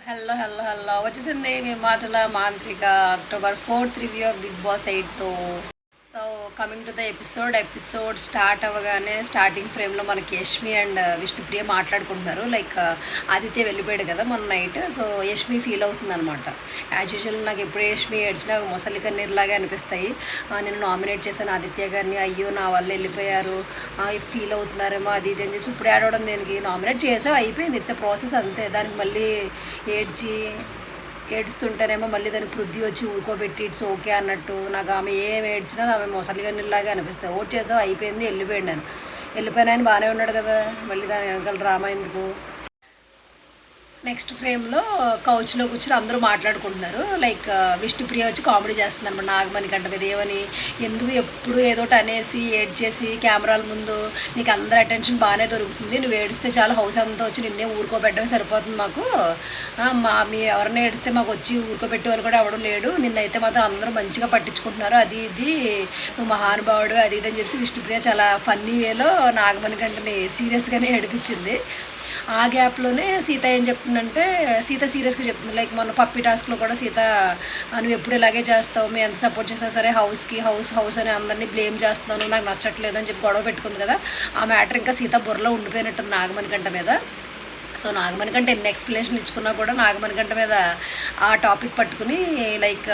Hello hello hello వచ్చేసింది మీ మాటల మాంత్రిక October 4th review of Bigg Boss 8తో. So coming to the episode start అవ్వగానే స్టార్టింగ్ ఫ్రేమ్లో మనకి యష్మి అండ్ విష్ణుప్రియ మాట్లాడుకుంటున్నారు. లైక్ ఆదిత్య వెళ్ళిపోయాడు కదా మొన్న నైట్. సో యష్మి ఫీల్ అవుతుంది అనమాట. యాజ్ యూజువల్ నాకు ఎప్పుడు యష్మి ఏడ్చినా మొసలి కన్నీరులాగే అనిపిస్తాయి. నేను నామినేట్ చేశాను ఆదిత్య గారిని, అయ్యో నా వల్ల వెళ్ళిపోయారు, ఫీల్ అవుతున్నారేమో అది ఇది అని చెప్పి ఇప్పుడు ఏడవడం దేనికి, నామినేట్ చేసావు అయిపోయింది, ఇట్స్ ఎ ప్రాసెస్ అంతే. దానికి మళ్ళీ ఏడుస్తుంటేనేమో మళ్ళీ దానికి వృద్ధి వచ్చి ఊరుకోబెట్టి ఇట్స్ ఓకే అన్నట్టు. నాకు ఆమె ఏం ఏడ్చినా ఆమె మొసలిగా నీళ్ళలాగే అనిపిస్తుంది. ఓట్ చేసావు అయిపోయింది, వెళ్ళిపోయాడు. నేను వెళ్ళిపోయినా అని బాగానే ఉన్నాడు కదా, మళ్ళీ దాని వెనకాల డ్రామా ఎందుకు. నెక్స్ట్ ఫ్రేమ్లో కౌచ్లో కూర్చొని అందరూ మాట్లాడుకుంటున్నారు. లైక్ విష్ణుప్రియ వచ్చి కామెడీ చేస్తుంది అనమాట నాగమణి కంట మీద. ఏమని, ఎందుకు ఎప్పుడు ఏదోటి అనేసి ఏడ్ చేసి కెమెరాల ముందు నీకు అందరు అటెన్షన్ బాగానే దొరుకుతుంది, నువ్వు ఏడిస్తే చాలా హౌస్ అంతా వచ్చి నిన్నే ఊరుకోబెట్టడం సరిపోతుంది మాకు, మీ ఎవరైనా ఏడిస్తే మాకు వచ్చి ఊరుకోబెట్టే వాళ్ళు కూడా ఎవడం లేడు, నిన్నైతే మాత్రం అందరూ మంచిగా పట్టించుకుంటున్నారు, అది ఇది నువ్వు మహానుభావుడు అది ఇది అని చెప్పి విష్ణుప్రియ చాలా ఫన్నీ వేలో నాగమణి కంటని సీరియస్గానే ఏడిపించింది. ఆ గ్యాప్లోనే సీత ఏం చెప్తుందంటే, సీత సీరియస్గా చెప్తుంది. లైక్ మన పప్పి టాస్క్లో కూడా సీత నువ్వు ఎప్పుడు ఇలాగే చేస్తావు, మేము ఎంత సపోర్ట్ చేసినా సరే హౌస్ అని అందరినీ బ్లేమ్ చేస్తున్నాను, నాకు నచ్చట్లేదు అని చెప్పి గొడవ పెట్టుకుంది కదా. ఆ మ్యాటర్ ఇంకా సీత బుర్రలో ఉండిపోయినట్టుంది నాగమణికంట మీద. సో నాగమణికంట ఎన్ని ఎక్స్ప్లెనేషన్ ఇచ్చుకున్నా కూడా నాగమణికంట మీద ఆ టాపిక్ పట్టుకుని లైక్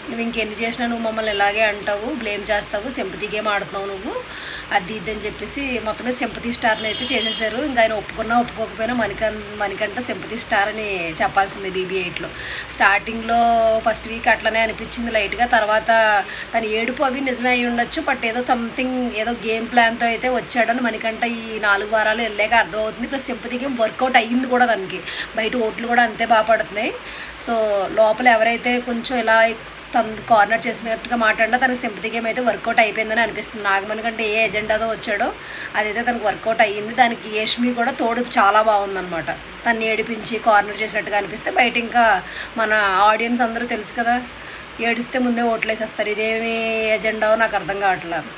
నువ్వు ఇంకెన్ని చేసినా నువ్వు మమ్మల్ని ఇలాగే అంటావు, బ్లేమ్ చేస్తావు, సింపతి గేమ్ ఆడుతున్నావు నువ్వు, అది ఇది అని చెప్పేసి మొత్తం మీద సింపతి స్టార్ని అయితే చేసేసారు. ఇంకా ఆయన ఒప్పుకోకపోయినా మణికంట సింపతి స్టార్ అని చెప్పాల్సిందే BB8లో. స్టార్టింగ్లో ఫస్ట్ వీక్ అట్లనే అనిపించింది లైట్గా, తర్వాత తను ఏడుపు అవి నిజమే అయి ఉండొచ్చు, బట్ ఏదో సంథింగ్ ఏదో గేమ్ ప్లాన్తో అయితే వచ్చాడని మణికంట ఈ 4 వారాలు వెళ్ళాక అర్థమవుతుంది. ప్లస్ సింపతి గేమ్ వర్కౌట్ అయ్యింది కూడా దానికి, బయట ఓట్లు కూడా అంతే బాగా పడుతున్నాయి. సో లోపల ఎవరైతే కొంచెం ఇలా తను కార్నర్ చేసినట్టుగా మాట్లాడినా తనకు సింపతి గేమ్ అయితే వర్కౌట్ అయిపోయిందని అనిపిస్తుంది. నాగమణి కంటే ఏ ఎజెండాతో వచ్చాడో అదైతే తనకు వర్కౌట్ అయ్యింది. దానికి యష్మి కూడా తోడు చాలా బాగుందనమాట. తను ఏడిపించి కార్నర్ చేసినట్టుగా అనిపిస్తే బయట ఇంకా మన ఆడియన్స్ అందరూ తెలుసు కదా, ఏడిస్తే ముందే ఓట్లు వేసేస్తారు. ఇదేమి ఎజెండావో నాకు అర్థం కావట్లేదు.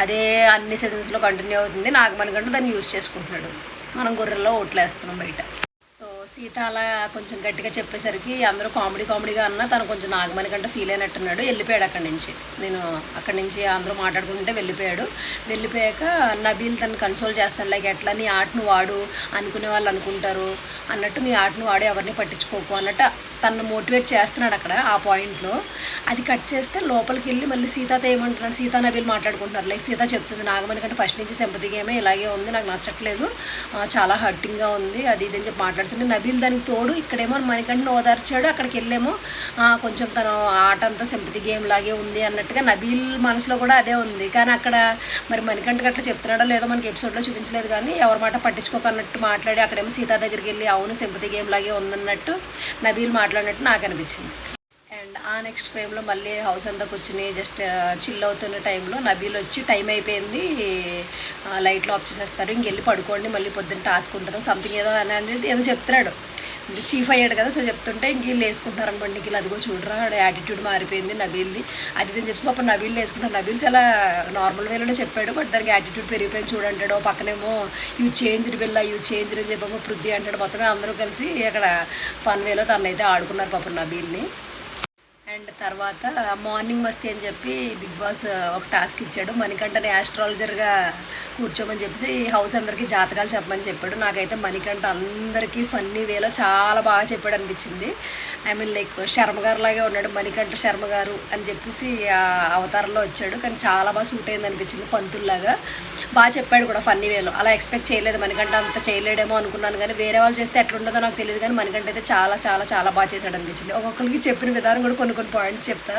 అదే అన్ని సీజన్స్లో కంటిన్యూ అవుతుంది. నాగమణి కంటే దాన్ని యూజ్ చేసుకుంటున్నాడు, మనం గొర్రెల్లో ఓట్లు వేస్తున్నాం బయట. సో సీత అలా కొంచెం గట్టిగా చెప్పేసరికి అందరూ కామెడీగా అన్నా తను కొంచెం నాగమణి కంటే ఫీల్ అయినట్టున్నాడు. వెళ్ళిపోయాడు అక్కడి నుంచి. అక్కడి నుంచి అందరూ మాట్లాడుకుంటే వెళ్ళిపోయాక నబీల్ తను కన్సోల్ చేస్తాడు. లైక్ ఎట్లా నీ ఆటను వాడు, అనుకునే వాళ్ళు అనుకుంటారు అన్నట్టు, నీ ఆటను వాడు ఎవరిని పట్టించుకోకు అన్నట్టు తను మోటివేట్ చేస్తున్నాడు అక్కడ ఆ పాయింట్లో. అది కట్ చేస్తే లోపలికి వెళ్ళి మళ్ళీ సీతతో ఏమంటున్నాడు, సీతా నబీల్ మాట్లాడుకుంటున్నారు. లైక్ సీత చెప్తుంది నాగమణి కంటే ఫస్ట్ నుంచి సింపతి గేమే ఇలాగే ఉంది, నాకు నచ్చట్లేదు, చాలా హర్టింగ్గా ఉంది, అది ఇది అని చెప్పి మాట్లాడుతుంటే నబీల్ దానికి తోడు ఇక్కడేమో మణికంఠను ఓదార్చాడు, అక్కడికి వెళ్ళేమో కొంచెం తను ఆట అంతా సింపతి గేమ్ లాగే ఉంది అన్నట్టుగా నబీల్ మనసులో కూడా అదే ఉంది. కానీ అక్కడ మరి మణికంఠకి అట్లా చెప్తున్నాడో లేదో మనకి ఎపిసోడ్లో చూపించలేదు, కానీ ఎవరి మాట పట్టించుకోకన్నట్టు మాట్లాడి అక్కడేమో సీతా దగ్గరికి వెళ్ళి అవును సింపతి గేమ్ లాగే ఉందన్నట్టు నబీల్ మాట్లాడినట్టు నాకు అనిపించింది. అండ్ ఆ నెక్స్ట్ ఫ్రేమ్లో మళ్ళీ హౌస్ అంతా కూర్చుని జస్ట్ చిల్ అవుతున్న టైంలో నబీల్ వచ్చి టైం అయిపోయింది, లైట్లు ఆఫ్ చేసేస్తారు, ఇంకెళ్ళి పడుకోండి, మళ్ళీ పొద్దున్న టాస్క్ ఉంటుంది సంథింగ్ ఏదో అని ఏదో చెప్తున్నాడు. చీఫ్ అయ్యాడు కదా, సో చెప్తుంటే ఇంక వీళ్ళు వేసుకుంటారు అనమాట. నీకు అదిగో చూడరా యాటిట్యూడ్ మారిపోయింది నబీల్ది, అది అని చెప్పి పాప నబీల్ వేసుకుంటారు. నబీల్ చాలా నార్మల్ వేలోనే చెప్పాడు, బట్ దానికి యాటిట్యూడ్ పెరిగిపోయింది చూడంటాడు. పక్కనేమో you change Billa you change అని చెప్పేమో పృథ్వీ అంటాడు. మొత్తమే అందరూ కలిసి అక్కడ ఫన్ వేలో తనైతే ఆడుకున్నారు పాప నబీల్ని. అండ్ తర్వాత మార్నింగ్ మస్తీ అని చెప్పి బిగ్ బాస్ ఒక టాస్క్ ఇచ్చాడు, మణికంఠని యాస్ట్రాలజర్గా కూర్చోమని చెప్పేసి హౌస్ అందరికీ జాతకాలు చెప్పమని చెప్పాడు. నాకైతే మణికంఠ అందరికీ ఫన్నీ వేలో చాలా బాగా చెప్పాడు అనిపించింది. ఐ మీన్ లైక్ శర్మ గారు లాగే ఉన్నాడు, మణికంఠ శర్మ గారు అని చెప్పేసి ఆ అవతారంలో వచ్చాడు. కానీ చాలా బాగా సూట్ అయింది అనిపించింది, పంతుల్లాగా బాగా చెప్పాడు కూడా ఫన్నీ వేలో. అలా ఎక్స్పెక్ట్ చేయలేదు, మణికంఠ అంత చేయలేడేమో అనుకున్నాను, కానీ వేరే వాళ్ళు చేస్తే ఎట్లుంటుందో నాకు తెలియదు, కానీ మణికంఠ అయితే చాలా చాలా చాలా బాగా చేశాడు అనిపించింది. ఒక్కొక్కరికి చెప్పిన విధానం కూడా కొన్ని పాయింట్స్ చెప్తా.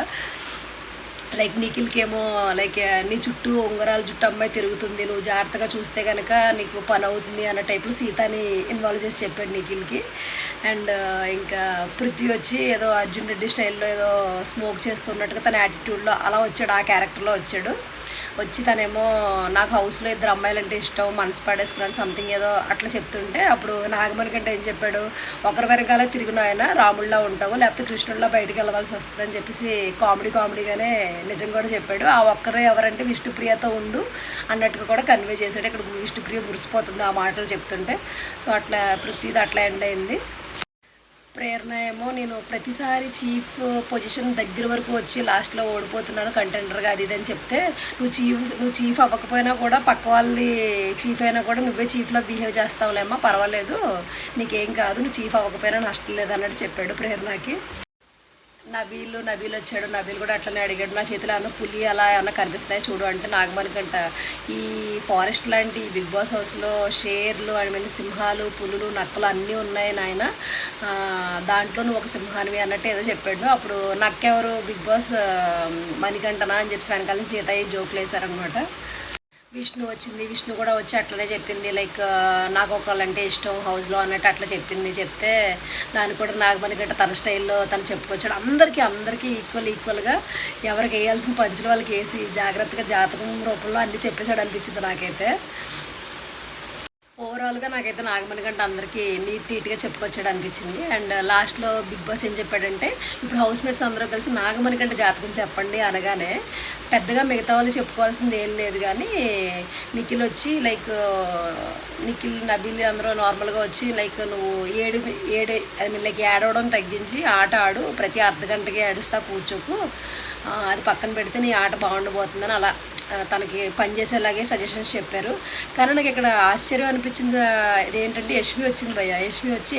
లైక్ నిఖిల్కేమో లైక్ నీ చుట్టూ ఉంగరాల జుట్టు అమ్మాయి తిరుగుతుంది, నువ్వు జాగ్రత్తగా చూస్తే కనుక నీకు పని అవుతుంది అన్న టైప్లో సీతాని ఇన్వాల్వ్ చేసి చెప్పాడు నిఖిల్కి. అండ్ ఇంకా పృథ్వీ వచ్చి ఏదో అర్జున్ రెడ్డి స్టైల్లో ఏదో స్మోక్ చేస్తున్నట్టుగా తన యాటిట్యూడ్లో అలా వచ్చాడు, ఆ క్యారెక్టర్లో వచ్చాడు. వచ్చి తనేమో నాకు హౌస్లో 2 అమ్మాయిలు అంటే ఇష్టం, మనసు పడేసుకున్నాడు సంథింగ్ ఏదో అట్లా చెప్తుంటే అప్పుడు నాగమణి కంటే ఏం చెప్పాడు, ఒకరి వెనకాల తిరిగిన ఆయన రాముళ్ళ ఉంటావు లేకపోతే కృష్ణుడిలా బయటికి వెళ్ళవలసి వస్తుంది అని చెప్పేసి కామెడీగానే నిజం కూడా చెప్పాడు. ఆ ఒక్కరు ఎవరంటే విష్ణుప్రియతో ఉండు అన్నట్టుగా కూడా కన్వే చేశాడు. ఇక్కడ విష్ణుప్రియ మురిసిపోతుంది ఆ మాటలు చెప్తుంటే. సో అట్లా పృథ్వీది అట్లా ఎండ్ అయింది. ప్రేరణ ఏమో నేను ప్రతిసారి చీఫ్ పొజిషన్ దగ్గర వరకు వచ్చి లాస్ట్లో ఓడిపోతున్నాను కంటెండర్గా అది ఇది అని చెప్తే నువ్వు చీఫ్ అవ్వకపోయినా కూడా పక్క వాళ్ళది చీఫ్ అయినా కూడా నువ్వే చీఫ్లో బిహేవ్ చేస్తావులేమ్మా, పర్వాలేదు, నీకేం కాదు, నువ్వు చీఫ్ అవ్వకపోయినా నష్టం లేదన్నట్టు చెప్పాడు ప్రేరణకి. నబీల్ వచ్చాడు. నబీల్ కూడా అట్లనే అడిగాడు, నా చేతిలో ఏమన్నా పులి అలా ఏమన్నా కనిపిస్తున్నాయి చూడు అంటే, నాగమణికంట ఈ ఫారెస్ట్ లాంటి బిగ్ బాస్ హౌస్లో షేర్లు అండ్ సింహాలు, పులులు, నక్కలు అన్నీ ఉన్నాయి నాయన, దాంట్లో నువ్వు ఒక సింహానివి అన్నట్టు ఏదో చెప్పాడు. అప్పుడు నక్కెవరు బిగ్ బాస్ మణికంటనా అని చెప్పి వెనకాల సీతయ్య జోకులు వేశారనమాట. విష్ణు కూడా వచ్చి అట్లనే చెప్పింది, లైక్ నాకు ఒకళ్ళంటే ఇష్టం హౌస్లో అన్నట్టు అట్లా చెప్తే దాన్ని కూడా నాగమణికంట తన స్టైల్లో తను చెప్పుకొచ్చాడు. అందరికీ ఈక్వల్గా ఎవరికి వేయాల్సిన పంచులు వాళ్ళకి వేసి జాగ్రత్తగా జాతకం రూపంలో అన్నీ చెప్పేశాడు అనిపించింది నాకైతే. ఓవరాల్గా నాకైతే నాగమణికంట అందరికీ నీట్గా చెప్పుకొచ్చాడు అనిపించింది. అండ్ లాస్ట్లో బిగ్ బాస్ ఏం చెప్పాడంటే, ఇప్పుడు హౌస్ మేట్స్ అందరూ కలిసి నాగమణికంట జాతకం చెప్పండి అనగానే పెద్దగా మిగతా వాళ్ళు చెప్పుకోవాల్సింది ఏం లేదు, కానీ నిఖిల్ వచ్చి లైక్ నబీల్ అందరూ నార్మల్గా వచ్చి లైక్ నువ్వు ఏడవడం తగ్గించి ఆట ఆడు, ప్రతి అర్ధగంటకి ఏడుస్తా కూర్చోకు, అది పక్కన పెడితే నీ ఆట బాగుండబోతుందని అలా తనకి పనిచేసేలాగే సజెషన్స్ చెప్పారు. కానీ నాకు ఇక్కడ ఆశ్చర్యం అనిపించింది ఇదేంటంటే యష్మి వచ్చింది భయ్య.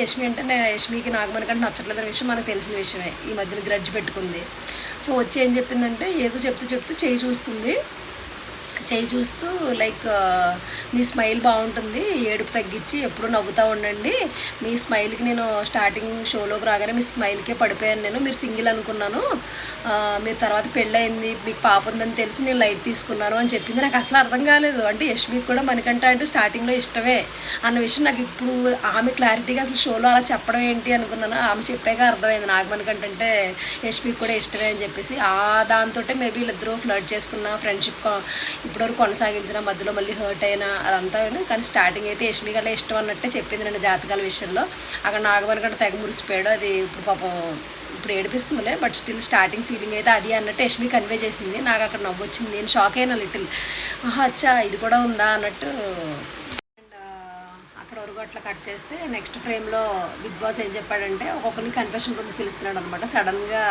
యష్మి అంటే యష్మికి నాగమణికంట నచ్చట్లేదనే విషయం మనకు తెలిసిన విషయమే, ఈ మధ్యన గ్రడ్జ్ పెట్టుకుంది. సో వచ్చి ఏం చెప్పిందంటే, ఏదో చెప్తూ చేయి చూస్తూ లైక్ మీ స్మైల్ బాగుంటుంది, ఏడుపు తగ్గించి ఎప్పుడు నవ్వుతూ ఉండండి, మీ స్మైల్కి నేను స్టార్టింగ్ షోలోకి రాగానే మీ స్మైల్కే పడిపోయాను, మీరు సింగిల్ అనుకున్నాను, మీరు తర్వాత పెళ్ళయింది, మీకు పాప ఉందని తెలిసి నేను లైట్ తీసుకున్నాను అని చెప్పింది. నాకు అసలు అర్థం కాలేదు, అంటే యష్మికి కూడా మణికంట అంటే స్టార్టింగ్లో ఇష్టమే అన్న విషయం నాకు ఇప్పుడు ఆమె క్లారిటీగా అసలు షోలో అలా చెప్పడం ఏంటి అనుకున్నాను. ఆమె చెప్పాక అర్థమైంది నాగమణికంట అంటే యష్మికి కూడా ఇష్టమే అని చెప్పేసి. దాంతో మేబీ వీళ్ళిద్దరూ ఫ్లర్ట్ చేసుకున్న ఫ్రెండ్షిప్ ఇప్పటివరకు కొనసాగించిన, మధ్యలో మళ్ళీ హర్ట్ అయినా అదంతా, కానీ స్టార్టింగ్ అయితే యష్మి గల ఇష్టం అన్నట్టే చెప్పింది నేను జాతకాల విషయంలో. అక్కడ నాగమణికంట తెగ మురిసిపోయాడు. అది ఇప్పుడు పాపం ఇప్పుడు ఏడిపిస్తుందిలే, బట్ స్టిల్ స్టార్టింగ్ ఫీలింగ్ అయితే అది అన్నట్టు యష్మి కన్వే చేసింది. నాకు అక్కడ నవ్వొచ్చింది, నేను షాక్ అయినా లిటిల్, అచ్చా ఇది కూడా ఉందా అన్నట్టు. అక్కడ వరకు అట్లా కట్ చేస్తే నెక్స్ట్ ఫ్రేమ్లో బిగ్ బాస్ ఏం చెప్పాడంటే, ఒక్కొక్కరిని కన్ఫెషన్ రూమ్కి పిలుస్తున్నాడు అనమాట. సడన్గా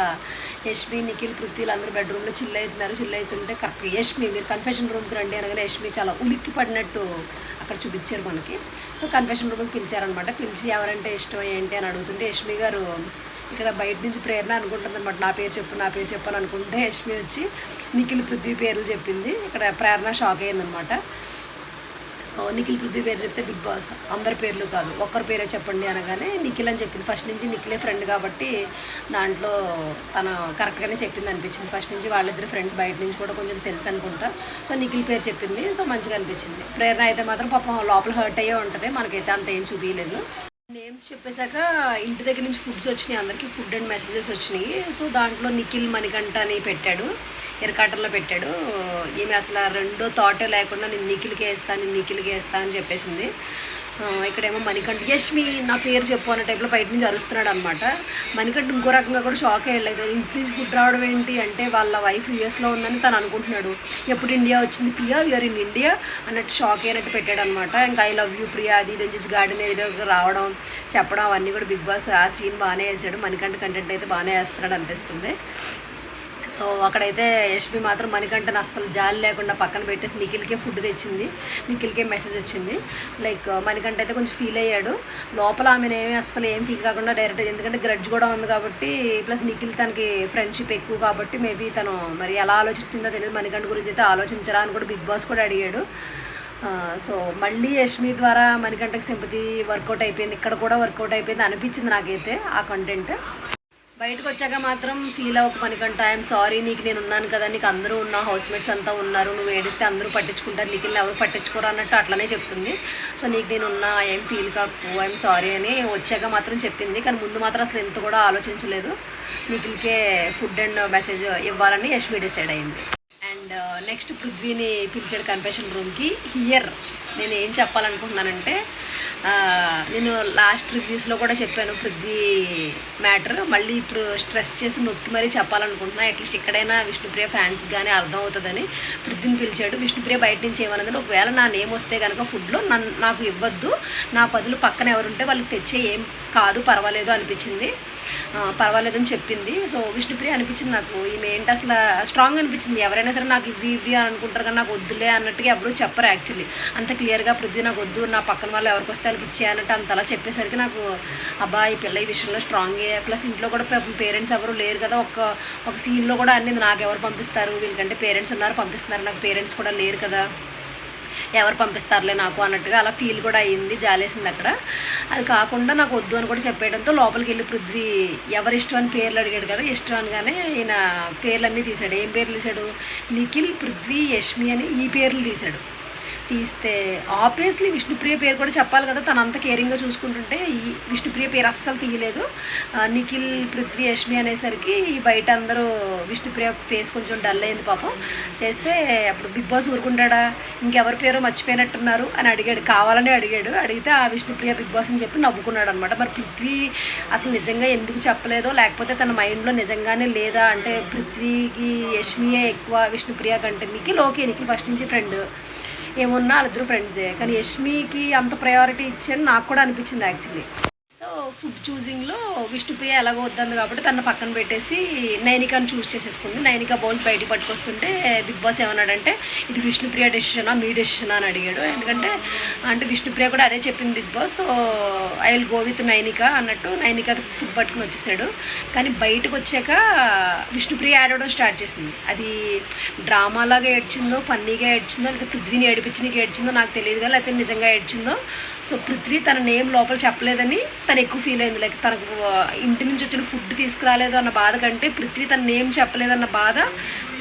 యష్మి, నిఖిల్, పృథ్వీలు అందరూ బెడ్రూమ్లో చిల్ అవుతుంటే కరెక్ట్గా యష్మి మీరు కన్ఫెషన్ రూమ్కి రండి అనగానే యష్మి చాలా ఉలిక్కి పడినట్టు అక్కడ చూపించారు మనకి. సో కన్ఫెషన్ రూమ్కి పిలిచారనమాట. పిలిచి ఎవరంటే ఇష్టం ఏంటి అని అడుగుతుంటే యష్మి గారు ఇక్కడ బయట నుంచి ప్రేరణ అనుకుంటుంది అనమాట, నా పేరు చెప్పు అని అనుకుంటే యష్మి వచ్చి నిఖిల్, పృథ్వీ పేర్లు చెప్పింది. ఇక్కడ ప్రేరణ షాక్ అయ్యిందనమాట. సో నిఖిల్, పృథ్వీ పేరు చెప్తే బిగ్ బాస్ అందరి పేర్లు కాదు ఒక్కరి పేరే చెప్పండి అనగానే నిఖిల్ అని చెప్పింది. ఫస్ట్ నుంచి నిఖిలే ఫ్రెండ్ కాబట్టి దాంట్లో తను కరెక్ట్గానే చెప్పింది అనిపించింది. ఫస్ట్ నుంచి వాళ్ళిద్దరు ఫ్రెండ్స్, బయట నుంచి కూడా కొంచెం తెలుసు అనుకుంటా. సో నిఖిల్ పేరు చెప్పింది. సో మంచిగా అనిపించింది. ప్రేరణ అయితే మాత్రం పాపం లోపల హర్ట్ అయ్యే ఉంటుంది, మనకైతే అంత ఏం చూపించలేదు. నేమ్స్ చెప్పేశాక ఇంటి దగ్గర నుంచి ఫుడ్స్ వచ్చినాయి, అందరికీ ఫుడ్ అండ్ మెసేజెస్ వచ్చినాయి. సో దాంట్లో నిఖిల్ మణికంఠ అని పెట్టాడు, ఎరకాటంలో పెట్టాడు. ఈమె అసలు రెండో థాటే లేకుండా నేను నిఖిల్కే వేస్తా అని చెప్పేసింది. ఇక్కడేమో మణికంఠ యష్మి నా పేరు చెప్పు అన్న టైప్లో బయట నుంచి అరుస్తున్నాడు అనమాట. మణికంఠ ఇంకో రకంగా కూడా షాక్ అయ్యలేదు, ఇంటి నుంచి ఫుడ్ రావడం ఏంటి అంటే వాళ్ళ వైఫ్ యూఎస్లో ఉందని తను అనుకుంటున్నాడు. ఎప్పుడు ఇండియా వచ్చింది ప్రియా, యూఆర్ ఇన్ ఇండియా అన్నట్టు షాక్ అయినట్టు పెట్టాడు అనమాట. ఇంకా ఐ లవ్ యూ ప్రియా అది ఇదని చెప్పి గార్డెన్ ఏరియాకి రావడం చెప్పడం అవన్నీ కూడా బిగ్ బాస్ ఆ సీన్ బాగానే వేసాడు. మణికంఠ కంటెంట్ అయితే బాగానే వేస్తున్నాడు అనిపిస్తుంది. సో అక్కడైతే యష్మి మాత్రం మణికంఠని అస్సలు జాలి లేకుండా పక్కన పెట్టేసి నిఖిల్కే ఫుడ్ తెచ్చింది, నిఖిల్కే మెసేజ్ వచ్చింది. లైక్ మణికంఠ అయితే కొంచెం ఫీల్ అయ్యాడు. లోపల ఆమెనేమి అస్సలు ఏం ఫీల్ కాకుండా డైరెక్ట్, ఎందుకంటే గ్రడ్జ్ కూడా ఉంది కాబట్టి, ప్లస్ నిఖిల్ తనకి ఫ్రెండ్షిప్ ఎక్కువ కాబట్టి మేబీ తను మరి ఎలా ఆలోచించిందో తెలియదు. మణికంఠ గురించి అయితే ఆలోచించరా అని కూడా బిగ్ బాస్ కూడా అడిగాడు. సో మళ్ళీ యష్మి ద్వారా మణికంఠకి సింపతి వర్కౌట్ అయిపోయింది, ఇక్కడ కూడా వర్కౌట్ అయిపోయింది అనిపించింది నాకైతే ఆ కంటెంట్. బయటకు వచ్చాక మాత్రం ఫీల్ అవ్వక మణికంఠ, ఐఎమ్ సారీ, నీకు నేను ఉన్నాను కదా, నీకు అందరూ ఉన్న హౌస్మేట్స్ అంతా ఉన్నారు, నువ్వు ఏడిస్తే అందరూ పట్టించుకుంటారు, నీకు ఎవరు పట్టించుకోరు అన్నట్టు అట్లనే చెప్తుంది. సో నీకు నేను ఉన్నా, ఏం ఫీల్ కాకు, ఐఎమ్ సారీ అని వచ్చాక మాత్రం చెప్పింది. కానీ ముందు మాత్రం అసలు ఎంత కూడా ఆలోచించలేదు. నిఖిల్కే ఫుడ్ అండ్ మెసేజ్ ఇవ్వాలని యష్మి డిసైడ్ అయింది. అండ్ నెక్స్ట్ పృథ్వీని పిలిచాడు కన్ఫెషన్ రూమ్కి. హియర్ నేను ఏం చెప్పాలనుకుంటున్నానంటే, నేను లాస్ట్ రివ్యూస్లో కూడా చెప్పాను పృథ్వీ మ్యాటర్. మళ్ళీ ఇప్పుడు స్ట్రెస్ చేసి నొక్కి మరీ చెప్పాలనుకుంటున్నా. అట్లీస్ట్ ఇక్కడైనా విష్ణుప్రియ ఫ్యాన్స్కి కానీ అర్థం అవుతుందని పృథ్వీని పిలిచాడు. విష్ణుప్రియ బయట నుంచి ఏమన్నది, ఒకవేళ నా నేమ్ వస్తే కనుక ఫుడ్లో నాకు ఇవ్వద్దు, నా బదులు పక్కన ఎవరుంటే వాళ్ళకి తెచ్చే, ఏం కాదు పర్వాలేదు అనిపించింది, పర్వాలేదని చెప్పింది. సో విష్ణుప్రియ అనిపించింది నాకు, ఈమె ఏంటి అసలు స్ట్రాంగ్ అనిపించింది. ఎవరైనా సరే నాకు ఇవి అని అనుకుంటారు కానీ నాకు వద్దులే అన్నట్టుగా ఎవరు చెప్పరు యాక్చువల్లీ. అంత క్లియర్గా పృథ్వీ నాకు వద్దు, నా పక్కన వాళ్ళు ఎవరికి వస్తే వాళ్ళకి ఇచ్చే అన్నట్టు అంతలా చెప్పేసరికి నాకు అబ్బా ఈ పిల్ల ఈ విషయంలో స్ట్రాంగే. ప్లస్ ఇంట్లో కూడా పేరెంట్స్ ఎవరు లేరు కదా. ఒక సీన్లో కూడా అన్ని నాకు ఎవరు పంపిస్తారు, వీళ్ళకంటే పేరెంట్స్ ఉన్నారు పంపిస్తున్నారు, నాకు పేరెంట్స్ కూడా లేరు కదా, ఎవరు పంపిస్తారులే నాకు అన్నట్టుగా అలా ఫీల్ కూడా అయ్యింది, జాలేసింది అక్కడ. అది కాకుండా నాకు వద్దు అని కూడా చెప్పేయడంతో లోపలికి వెళ్ళి పృథ్వీ ఎవరి ఇష్టం అని పేర్లు అడిగాడు కదా, ఇష్టం అనగానే ఈయన పేర్లన్నీ తీశాడు. ఏం పేర్లు తీశాడు, నిఖిల్, పృథ్వీ, యష్మి అని ఈ పేర్లు తీశాడు. తీస్తే ఆబ్వియస్లీ విష్ణుప్రియ పేరు కూడా చెప్పాలి కదా, తను అంత కేరింగ్గా చూసుకుంటుంటే ఈ విష్ణుప్రియ పేరు అస్సలు తీయలేదు. నిఖిల్, పృథ్వీ, యష్మి అనేసరికి బయట అందరూ విష్ణుప్రియ ఫేస్ కొంచెం డల్ అయింది పాపం. చేస్తే అప్పుడు బిగ్ బాస్ ఊరుకుంటాడా, ఇంకెవరి పేరు మర్చిపోయినట్టున్నారు అని అడిగాడు, కావాలని అడిగాడు. అడిగితే ఆ విష్ణుప్రియ బిగ్ బాస్ అని చెప్పి నవ్వుకున్నాడు అనమాట. మరి పృథ్వీ అసలు నిజంగా ఎందుకు చెప్పలేదో, లేకపోతే తన మైండ్లో నిజంగానే లేదా అంటే పృథ్వీకి యష్మియే ఎక్కువ విష్ణుప్రియ కంటే. నిఖిల్ ఓకే, నిఖిల్ ఫస్ట్ నుంచి ఫ్రెండ్, ఏమున్నా వాళ్ళిద్దరు ఫ్రెండ్సే, కానీ యష్మికి అంత ప్రయారిటీ ఇచ్చాను నాకు కూడా అనిపించింది యాక్చువల్లీ. సో ఫుడ్ చూసింగ్లో విష్ణుప్రియ ఎలాగో వద్దంది కాబట్టి తన పక్కన పెట్టేసి నైనికాని చూస్ చేసేసుకుంది. నైనికా బౌల్స్ బయటికి పట్టుకొస్తుంటే బిగ్ బాస్ ఏమన్నాడంటే ఇది విష్ణుప్రియ డెసిషనా మీ డెసిషనా అని అడిగాడు. ఎందుకంటే విష్ణుప్రియ కూడా అదే చెప్పింది Bigg Boss. So I will go with Nainika అన్నట్టు నైనికా ఫుడ్ పట్టుకుని వచ్చేసాడు. కానీ బయటకు వచ్చాక విష్ణుప్రియ యాడ్ అవ్వడం స్టార్ట్ చేసింది. అది డ్రామాలాగా ఏడ్చిందో, ఫన్నీగా ఏడ్చిందో, లేకపోతే పృథ్వీని ఏడిపించి ఏడ్చిందో నాకు తెలియదు కదా, లేకపోతే నిజంగా ఏడ్చిందో. సో పృథ్వీ తన నేమ్ లోపల చెప్పలేదని తను ఎక్కువ ఫీల్ అయింది. లైక్ తనకు ఇంటి నుంచి వచ్చిన ఫుడ్ తీసుకురాలేదు అన్న బాధ కంటే పృథ్వీ తన నేమ్ చెప్పలేదన్న బాధ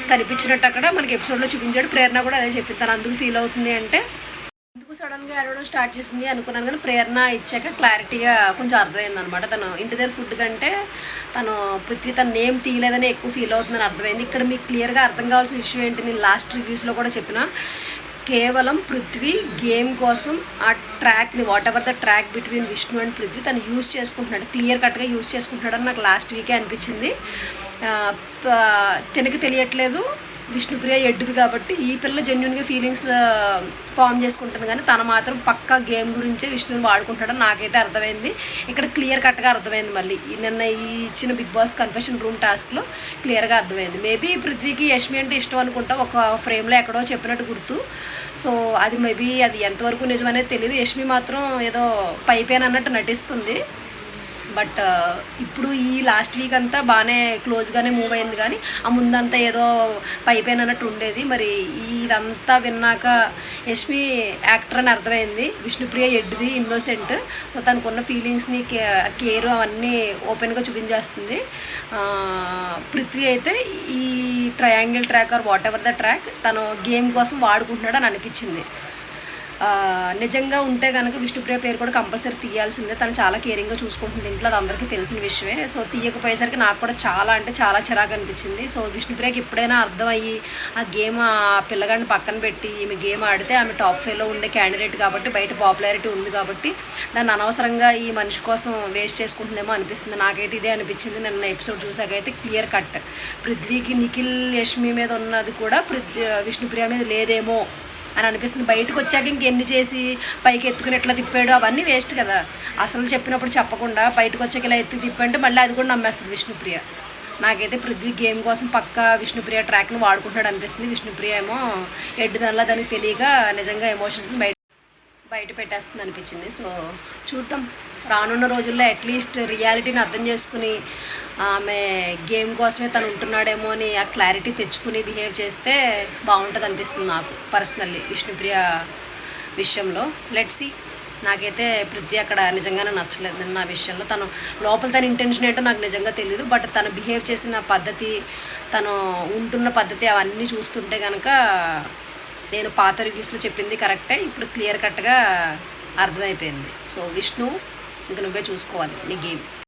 కనిపించినట్టు అక్కడ మనకి ఎపిసోడ్లో చూపించాడు. ప్రేరణ కూడా అదే చెప్పింది, తను అందుకు ఫీల్ అవుతుంది అంటే ఎందుకు సడన్గా ఏడవడం స్టార్ట్ చేసింది అనుకున్నాను. కానీ ప్రేరణ ఇచ్చాక క్లారిటీగా కొంచెం అర్థమైంది అనమాట. తను ఇంటి దగ్గర ఫుడ్ కంటే తను పృథ్వీ తన నేమ్ తీయలేదని ఎక్కువ ఫీల్ అవుతుందని అర్థమైంది. ఇక్కడ మీకు క్లియర్గా అర్థం కావాల్సిన విషయం ఏంటి, నేను లాస్ట్ రివ్యూస్లో కూడా చెప్పిన, కేవలం పృథ్వీ గేమ్ కోసం ఆ ట్రాక్ని, whatever the track between Vishnu and Prithvi తను యూజ్ చేసుకుంటున్నాడు, క్లియర్ కట్గా యూజ్ చేసుకుంటున్నాడు అని నాకు లాస్ట్ వీకే అనిపించింది. తనకి తెలియట్లేదు విష్ణుప్రియ ఎడ్డుది కాబట్టి ఈ పిల్ల జెన్యున్గా ఫీలింగ్స్ ఫామ్ చేసుకుంటుంది, కానీ తను మాత్రం పక్కా గేమ్ గురించే విష్ణుని వాడుకుంటాడని నాకైతే అర్థమైంది. ఇక్కడ క్లియర్ కట్గా అర్థమైంది. మళ్ళీ నిన్న ఈ ఇచ్చిన బిగ్ బాస్ కన్ఫెషన్ రూమ్ టాస్క్లో క్లియర్గా అర్థమైంది. మేబీ పృథ్వీకి యష్మి అంటే ఇష్టం అనుకుంటా, ఒక ఫ్రేమ్లో ఎక్కడో చెప్పినట్టు గుర్తు. సో అది మేబీ అది ఎంతవరకు నిజమనేది తెలియదు. యష్మి మాత్రం ఏదో పైపైన అన్నట్టు నటిస్తుంది. బట్ ఇప్పుడు ఈ లాస్ట్ వీక్ అంతా బాగానే క్లోజ్గానే మూవ్ అయింది, కానీ ఆ ముందంతా ఏదో పైపైన అన్నట్టు ఉండేది. మరి ఇదంతా విన్నాక యష్మి యాక్టర్ అని అర్థమైంది, విష్ణుప్రియ ఎడ్ది ఇన్నోసెంట్. సో తనకున్న ఫీలింగ్స్ని కేర్ అవన్నీ ఓపెన్గా చూపించేస్తుంది. పృథ్వీ అయితే ఈ triangle track or whatever the track తను గేమ్ కోసం వాడుకుంటున్నాడు అని అనిపించింది. నిజంగా ఉంటే కనుక విష్ణుప్రియ పేరు కూడా కంపల్సరీ తీయాల్సిందే. తను చాలా కేరింగ్గా చూసుకుంటుంది ఇంట్లో, అది అందరికీ తెలిసిన విషయమే. సో తీయకపోయేసరికి నాకు కూడా చాలా అంటే చాలా చిరాకు అనిపించింది. సో విష్ణుప్రియకి ఎప్పుడైనా అర్థమయ్యి ఆ గేమ్ ఆ పిల్లగాడిని పక్కన పెట్టి ఈమె గేమ్ ఆడితే ఆమె టాప్ 5లో ఉండే క్యాండిడేట్ కాబట్టి, బయట పాపులారిటీ ఉంది కాబట్టి దాన్ని అనవసరంగా ఈ మనిషి కోసం వేస్ట్ చేసుకుంటుందేమో అనిపిస్తుంది. నాకైతే ఇదే అనిపించింది నిన్న ఎపిసోడ్ చూసాకైతే. క్లియర్ కట్ పృథ్వీకి నిఖిల్ యష్మి మీద ఉన్నది కూడా విష్ణుప్రియ మీద లేదేమో అని అనిపిస్తుంది. బయటకు వచ్చాక ఇంకెన్ని చేసి పైకి ఎత్తుకుని ఎట్లా తిప్పాడు అవన్నీ వేస్ట్ కదా. అసలు చెప్పినప్పుడు చెప్పకుండా బయటకు వచ్చాక ఇలా ఎత్తి తిప్పంటే మళ్ళీ అది కూడా నమ్మేస్తుంది విష్ణుప్రియ. నాకైతే పృథ్వీ గేమ్ కోసం పక్కా విష్ణుప్రియ ట్రాక్ని వాడుకుంటాడు అనిపిస్తుంది. విష్ణుప్రియ ఏమో ఎడ్డుదల్లా దానికి తెలియక నిజంగా ఎమోషన్స్ బయట పెట్టేస్తుంది అనిపించింది. సో చూద్దాం, రానున్న రోజుల్లో అట్లీస్ట్ రియాలిటీని అర్థం చేసుకుని ఆమె గేమ్ కోసమే తను ఉంటున్నాడేమో అని ఆ క్లారిటీ తెచ్చుకుని బిహేవ్ చేస్తే బాగుంటుంది అనిపిస్తుంది నాకు పర్సనల్లీ విష్ణుప్రియ విషయంలో. Let's see. నాకైతే పృథ్వీ అక్కడ నిజంగానే నచ్చలేదు నిన్న విషయంలో. తను లోపల తన ఇంటెన్షన్ ఏంటో నాకు నిజంగా తెలియదు, బట్ తను బిహేవ్ చేసిన పద్ధతి, తను ఉంటున్న పద్ధతి అవన్నీ చూస్తుంటే కనుక నేను పాత రివ్యూస్లో చెప్పింది కరెక్టే, ఇప్పుడు క్లియర్ కట్గా అర్థమైపోయింది. సో విష్ణు ఇంక నువ్వే చూసుకోవాలి నీ గేమ్.